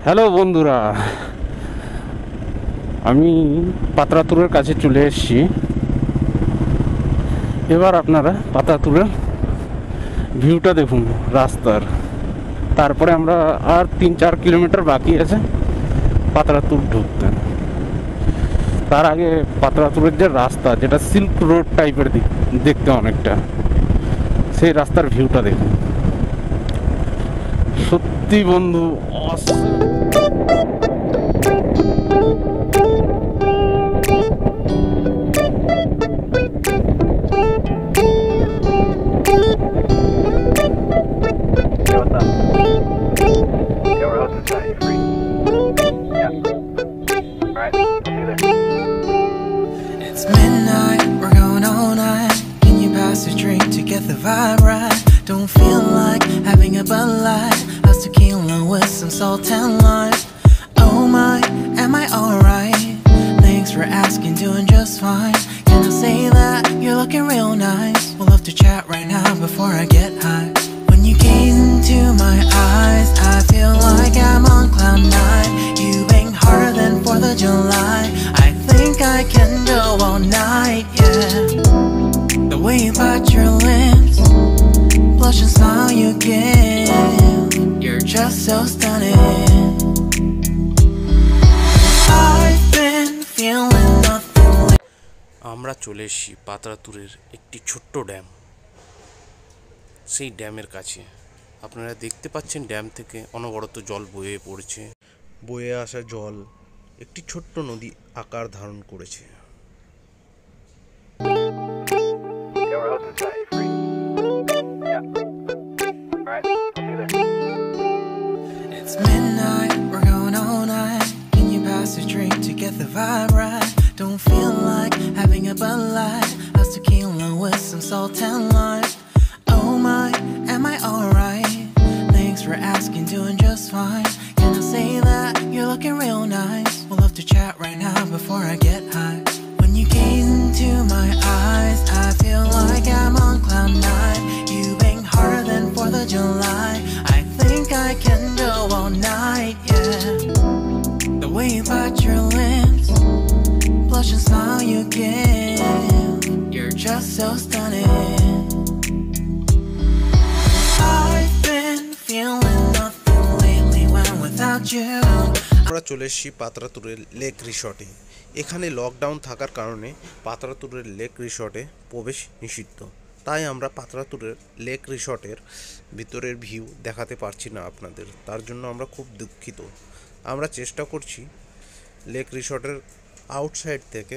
Hello বন্ধুরা, আমি পাতরাতুরের কাছে চলে এসেছি। এবার আপনারা পাতরাতুরের ভিউটা দেখুন রাস্তার। তারপরে আমরা আর 3-4 কিলোমিটার বাকি আছে পাতরাতুর ঢুকতে। তার আগে পাতরাতুরের যে রাস্তা, যেটা সিল্ক রোড টাইপের দেখতে অনেকটা, সেই রাস্তার ভিউটা দেখুন। সত্যি বন্ধু awesome. It's midnight, we're going all night. Can you pass a drink to get the vibe right? Don't feel like having a Bud Light. How's tequila with some salt and lime? Oh my, am I alright? Thanks for asking, doing just fine. Can I say that you're looking real nice? We'll love to chat right now before I get high. When you gaze into my eyes, I feel like I'm on cloud nine. You bang harder than 4th of July. I think I can go all night, yeah. The way you bite your lips, blush and smile you give, you're just so stunning. I've been feeling nothing like... আমরা চলে এসেছি পাতরাতুরের একটি ছোট্ট dam. সেই ড্যামের কাছে আপনারা দেখতে পাচ্ছেন ড্যাম থেকে অনবরত জল বয়ে পড়ছে। বয়ে আসা জল একটি ছোট্ট নদী আকার ধারণ করেছে। It's midnight, we're going all night. Can you pass a drink to get the vibe right? Don't feel like having a Bud Light. How's tequila with some salt and lime? Oh my, am I alright? Thanks for asking, doing just fine. Can I say that you're looking real nice? We'll love to chat right now before I get high. When you gaze into my eyes, I feel like I'm on cloud nine. You bang harder than 4th of July. I think I can go all night, yeah. The way you bite your lips, blush and smile you give, you're just so stunning. I've been feeling nothing lately when without you. আমরা চলে এসেছি পাতরাতুরের lake রিসর্টে। এখানে lockdown থাকার কারণে পাতরাতুরের lake রিসর্টে প্রবেশ নিষিদ্ধ। তাই আমরা পাতরাতুরের লেক রিসর্টের ভিতরের ভিউ দেখাতে পারছি না আপনাদের। তার জন্য আমরা খুব দুঃখিত। আমরা চেষ্টা করছি লেক রিসর্টের আউটসাইড থেকে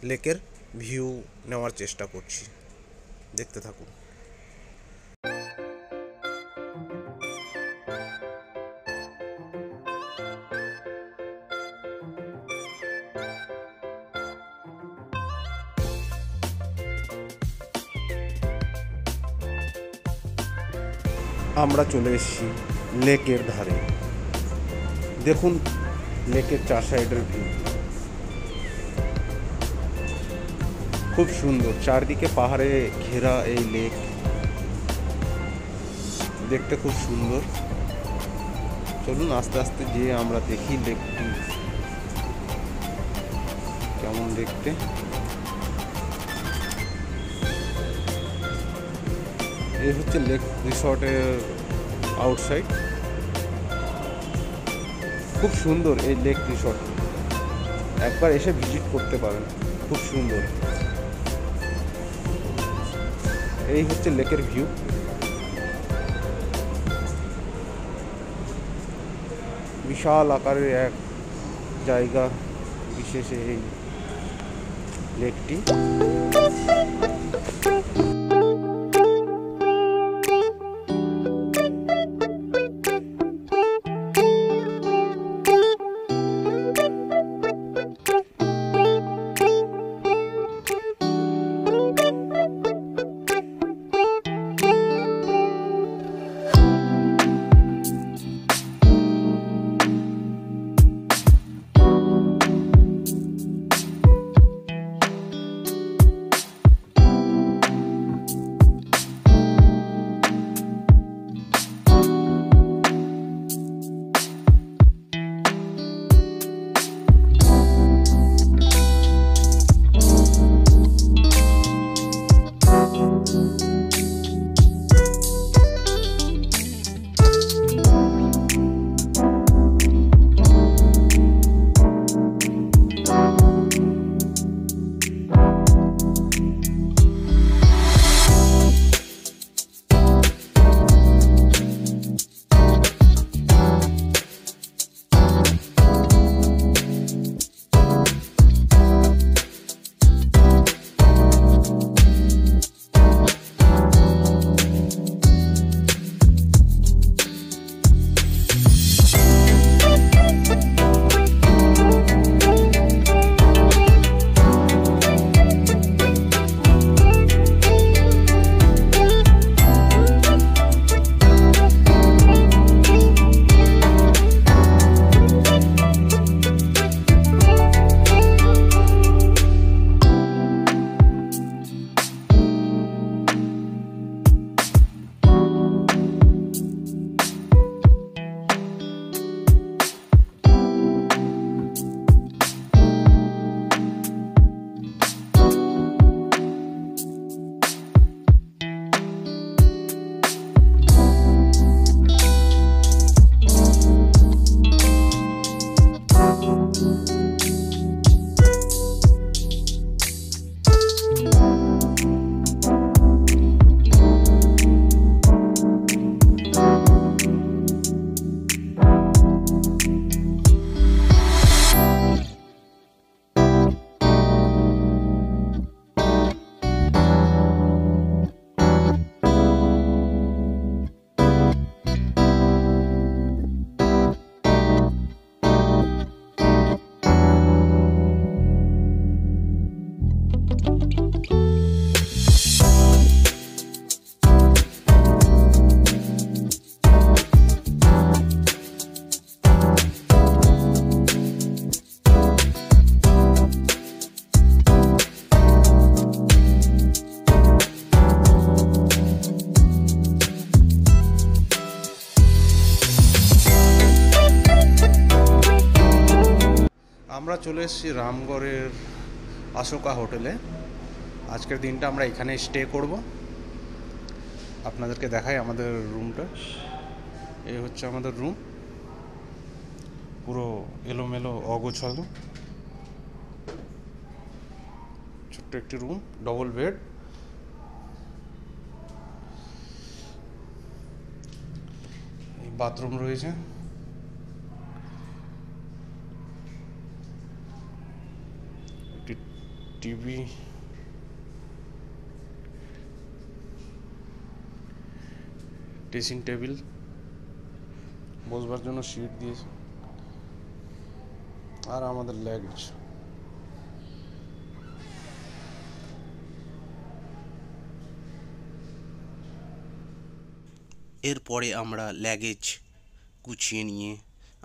লেকের ভিউ নেওয়ার চেষ্টা করছি। দেখতে থাকুন। আমরা চলে এসেছি লেকের ধারে। দেখুন লেকের চার সাইডের ভিউ খুব সুন্দর। চারদিকে পাহাড়ে ঘেরা এই লেক দেখতে খুব সুন্দর। চলুন আস্তে আস্তে যেয়ে আমরা দেখি লেকটি কেমন দেখতে। এই হচ্ছে লেক রিসর্টের আউটসাইড। খুব সুন্দর এই লেক রিসর্ট, একবার এসে ভিজিট করতে পারেন, খুব সুন্দর। এই হচ্ছে লেকের ভিউ। বিশাল আকারের এক জায়গা বিশেষে এই লেকটি। চলে এসেছি রামগড়ের অশোকা হোটেলে। আজকের দিনটা আমরা এখানে স্টে করব। আপনাদেরকে দেখাই আমাদের রুমটা। এই হচ্ছে আমাদের রুম, পুরো এলোমেলো অগোছালো, ছোট্ট একটি রুম, ডবল বেড। এই বাথরুম রয়েছে, একটি টিভি, ড্রেসিং টেবিল, বসবার জন্য সিট দিয়েছে, আর আমাদের লাগেজ। এরপরে আমরা লাগেজ গুছিয়ে নিয়ে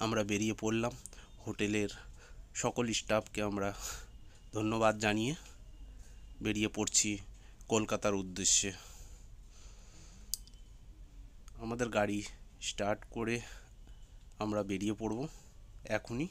আমরা বেরিয়ে পড়লাম। হোটেলের সকল স্টাফকে আমরা ধন্যবাদ জানিয়ে বেরিয়ে পড়ছি কলকাতার উদ্দেশ্যে। আমাদের গাড়ি স্টার্ট করে আমরা বেরিয়ে পড়ব এখনই।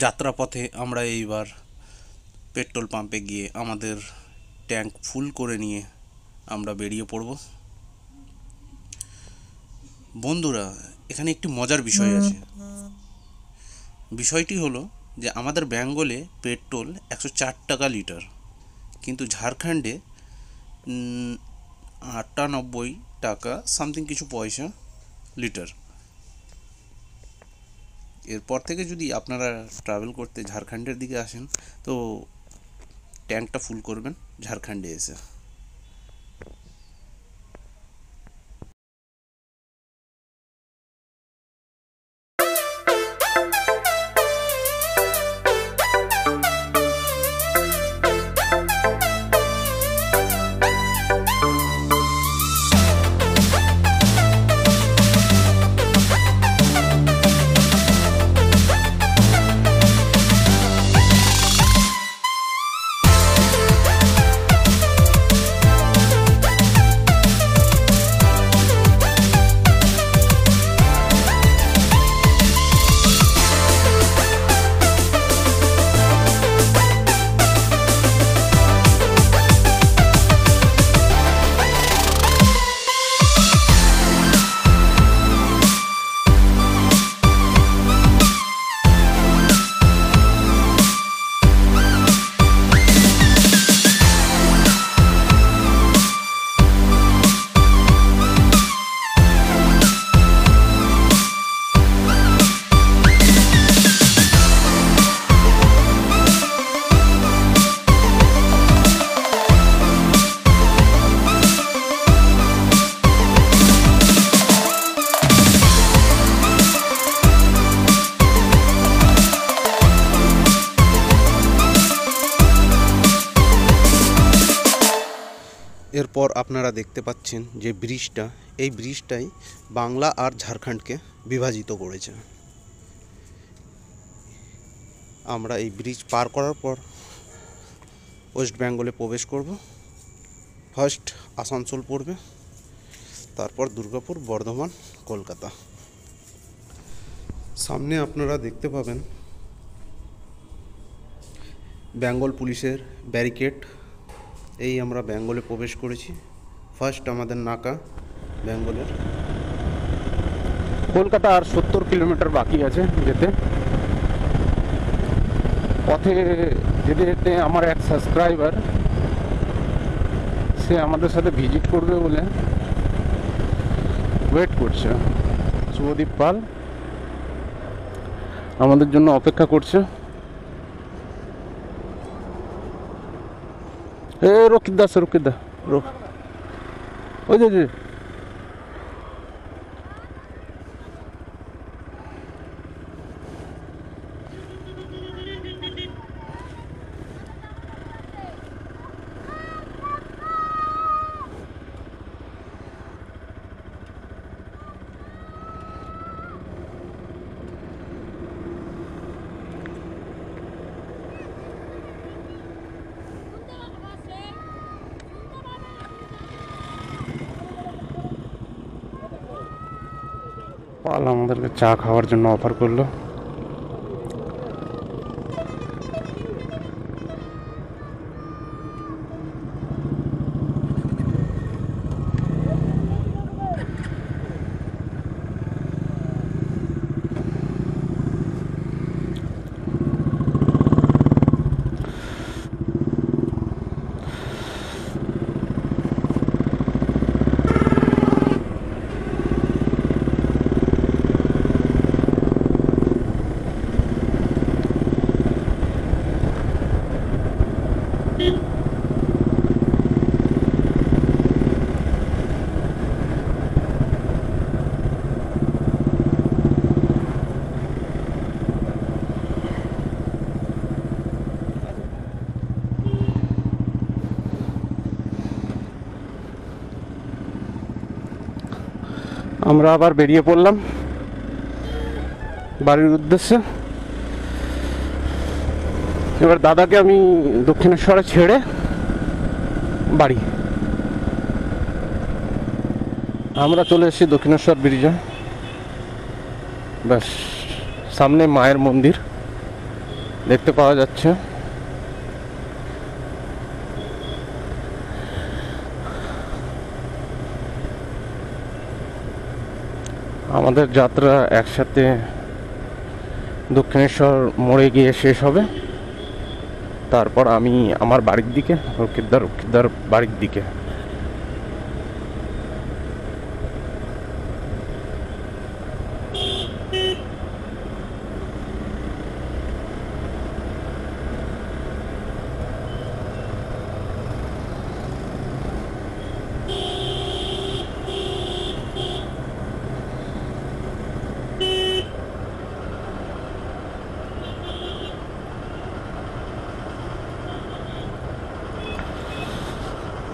যাত্রাপথে আমরা এইবার পেট্রোল পাম্পে গিয়ে আমাদের ট্যাঙ্ক ফুল করে নিয়ে আমরা বেরিয়ে পড়ব। বন্ধুরা, এখানে একটি মজার বিষয় আছে। বিষয়টি হলো যে আমাদের বেঙ্গলে পেট্রোল 104 টাকা লিটার, কিন্তু ঝাড়খণ্ডে 98 টাকা সামথিং কিছু পয়সা লিটার। এরপর থেকে যদি আপনারা ট্রাভেল করতে ঝাড়খণ্ডের দিকে আসেন তো ট্যাঙ্কটা ফুল করবেন ঝাড়খণ্ডে এসে। এরপর আপনারা দেখতে পাচ্ছেন যে ব্রিজটা, এই ব্রিজটাই বাংলা আর ঝাড়খণ্ডকে বিভাজিত করেছে। আমরা এই ব্রিজ পার করার পর ওয়েস্ট বেঙ্গলে প্রবেশ করব। ফার্স্ট আসানসোল পড়বে, তারপর দুর্গাপুর, বর্ধমান, কলকাতা। সামনে আপনারা দেখতে পাবেন বেঙ্গল পুলিশের ব্যারিকেড। এই আমরা বেঙ্গলে প্রবেশ করেছি। ফার্স্ট আমাদের নাকা বেঙ্গলের। কলকাতা আর 70 কিলোমিটার বাকি আছে যেতে। পথে যেতে যেতে আমার এক সাবস্ক্রাইবার, সে আমাদের সাথে ভিজিট করবে বলে ওয়েট করছে। শুভদীপ পাল আমাদের জন্য অপেক্ষা করছে। এ রকিদা সে রকিদা রোক, ওই যে পাল আমাদেরকে চা খাওয়ার জন্য অফার করলো। আমরা আবার বেরিয়ে পড়লাম বাড়ির উদ্দেশ্যে। এবার দাদাকে আমি দক্ষিণেশ্বরে ছেড়ে বাড়ি। আমরা চলে এসেছি দক্ষিণেশ্বর ব্রিজে। ব্যাস সামনে মায়ের মন্দির দেখতে পাওয়া যাচ্ছে। আমাদের যাত্রা একসাথে দক্ষিণেশ্বর মোড়ে গিয়ে শেষ হবে। তারপর আমি আমার বাড়ির দিকে, রক্ষিতদার বাড়ির দিকে।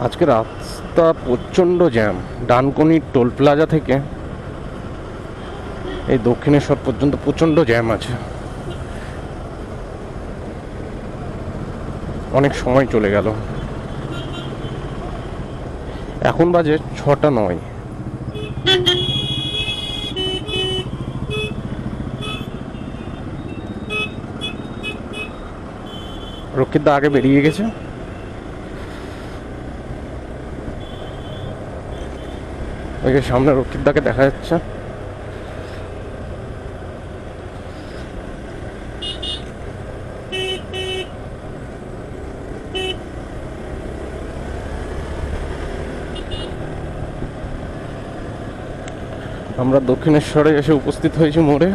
আজকে রাস্তা প্রচণ্ড জ্যাম। ডানকুনির টোল প্লাজা থেকে এই দক্ষিণেশ্বর পর্যন্ত প্রচণ্ড জ্যাম আছে। অনেক সময় চলে গেল। এখন বাজে 6:09। রক্ষিতদা আগে বেরিয়ে গেছে। ওই যে সামনে রক্ষিতদাকে দেখা যাচ্ছে। আমরা দক্ষিণেশ্বরে এসে উপস্থিত হয়েছি মোড়ে।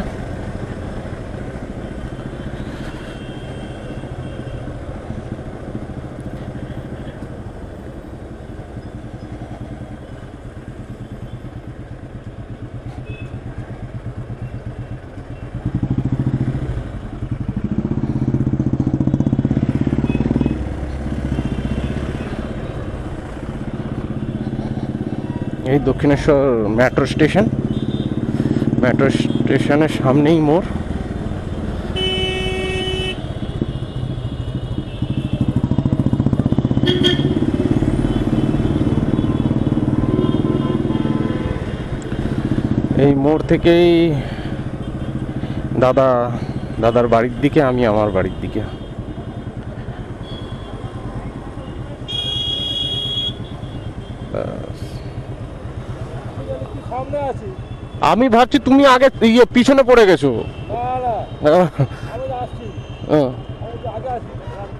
এই দক্ষিণেশ্বর মেট্রো স্টেশন। মেট্রো স্টেশনের সামনেই মোড়। এই মোড় থেকেই দাদার বাড়ির দিকে, আমি আমার বাড়ির দিকে। সামনে আছি। আমি ভাবছি তুমি আগে ইয়ে পিছনে পড়ে গেছো। না না আহ, আমি আসছি, আহ, আমি তো আগে আছি,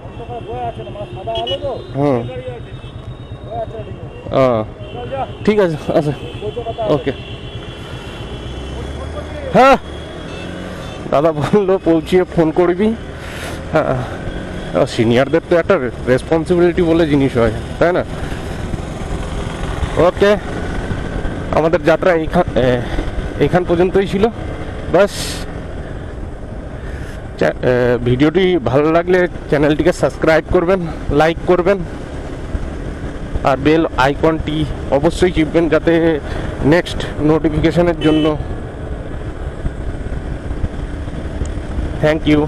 অন্ধকার বয়ে আছে না, মানে সাদা আলো তো হুম। গাড়ি আছে, বয়ে আছে এদিকে। আহ, চল যা, ঠিক আছে আচ্ছা বলছো কথা হবে। ওকে। হ্যাঁ দাদা বললো পৌঁছিয়ে ফোন করবি। হ্যাঁ সিনিয়রদের তো একটা রেসপন্সিবিলিটি বলে জিনিস হয়, তাই না? ওকে, আমাদের যাত্রা এইখান পর্যন্তই ছিল। বাস ভিডিওটি ভালো লাগলে চ্যানেলটিকে সাবস্ক্রাইব করবেন, লাইক করবেন, আর বেল আইকনটি অবশ্যই চিপবেন যাতে নেক্সট নোটিফিকেশনের জন্য। Thank you.